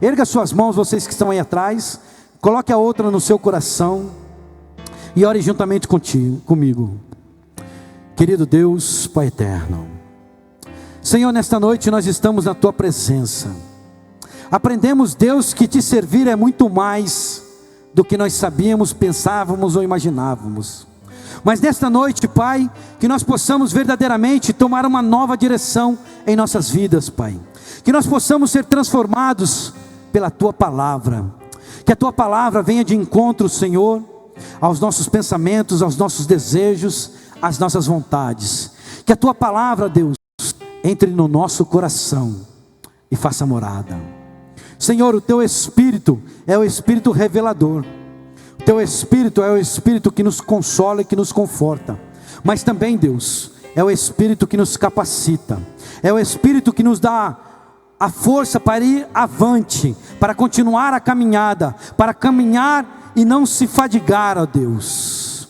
Erga suas mãos, vocês que estão aí atrás. Coloque a outra no seu coração e ore juntamente comigo. Querido Deus, Pai eterno, Senhor, nesta noite nós estamos na Tua presença. Aprendemos, Deus, que Te servir é muito mais do que nós sabíamos, pensávamos ou imaginávamos. Mas nesta noite, Pai, que nós possamos verdadeiramente tomar uma nova direção em nossas vidas, Pai. Que nós possamos ser transformados pela Tua palavra. Que a Tua palavra venha de encontro, Senhor, aos nossos pensamentos, aos nossos desejos, às nossas vontades. Que a Tua palavra, Deus, entre no nosso coração e faça morada. Senhor, o Teu Espírito é o Espírito revelador. O Teu Espírito é o Espírito que nos consola e que nos conforta. Mas também, Deus, é o Espírito que nos capacita. É o Espírito que nos dá a força para ir avante, para continuar a caminhada, para caminhar e não se fadigar, ó Deus.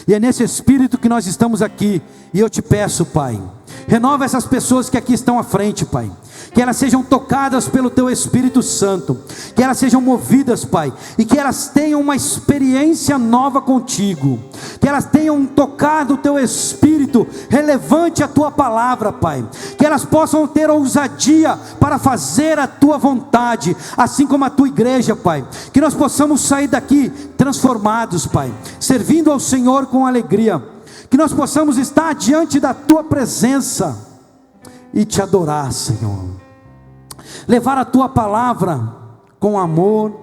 E é nesse Espírito que nós estamos aqui. E eu Te peço, Pai, renova essas pessoas que aqui estão à frente, Pai. Que elas sejam tocadas pelo Teu Espírito Santo. Que elas sejam movidas, Pai. E que elas tenham uma experiência nova contigo. Que elas tenham tocado o Teu Espírito relevante à Tua palavra, Pai. Que elas possam ter ousadia para fazer a Tua vontade, assim como a Tua igreja, Pai. Que nós possamos sair daqui transformados, Pai, servindo ao Senhor com alegria. Que nós possamos estar diante da Tua presença e Te adorar, Senhor. Levar a Tua palavra com amor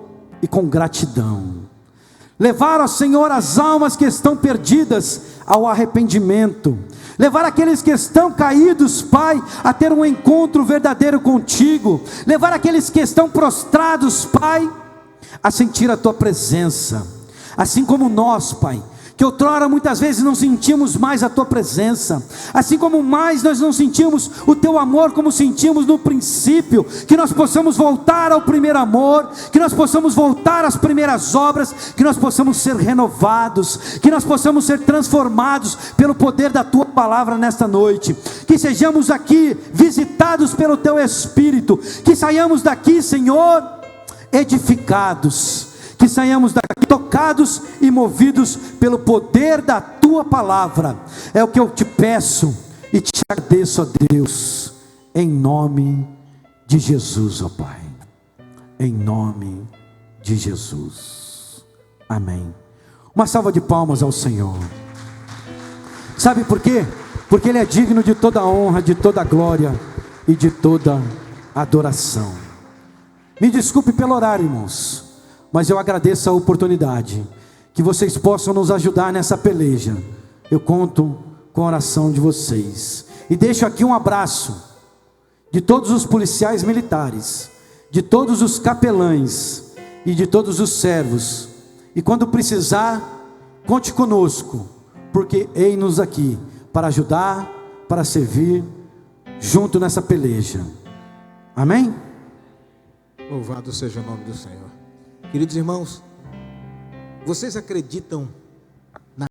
e com gratidão. Levar, ó Senhor, as almas que estão perdidas ao arrependimento. Levar aqueles que estão caídos, Pai, a ter um encontro verdadeiro contigo. Levar aqueles que estão prostrados, Pai, a sentir a Tua presença. Assim como nós, Pai, que outrora muitas vezes não sentimos mais a Tua presença, assim como mais nós não sentimos o Teu amor como sentimos no princípio. Que nós possamos voltar ao primeiro amor, que nós possamos voltar às primeiras obras, que nós possamos ser renovados, que nós possamos ser transformados pelo poder da Tua palavra nesta noite. Que sejamos aqui visitados pelo Teu Espírito, que saiamos daqui, Senhor, edificados, que saiamos daqui tocados e movidos pelo poder da Tua palavra. É o que eu Te peço e Te agradeço, ó Deus, em nome de Jesus, ó Pai. Em nome de Jesus. Amém. Uma salva de palmas ao Senhor. Sabe por quê? Porque Ele é digno de toda honra, de toda glória e de toda adoração. Me desculpe pelo horário, irmãos, mas eu agradeço a oportunidade, que vocês possam nos ajudar nessa peleja. Eu conto com a oração de vocês. E deixo aqui um abraço de todos os policiais militares, de todos os capelães e de todos os servos. E quando precisar, conte conosco, porque eis-nos aqui para ajudar, para servir, junto nessa peleja. Amém? Louvado seja o nome do Senhor. Queridos irmãos, vocês acreditam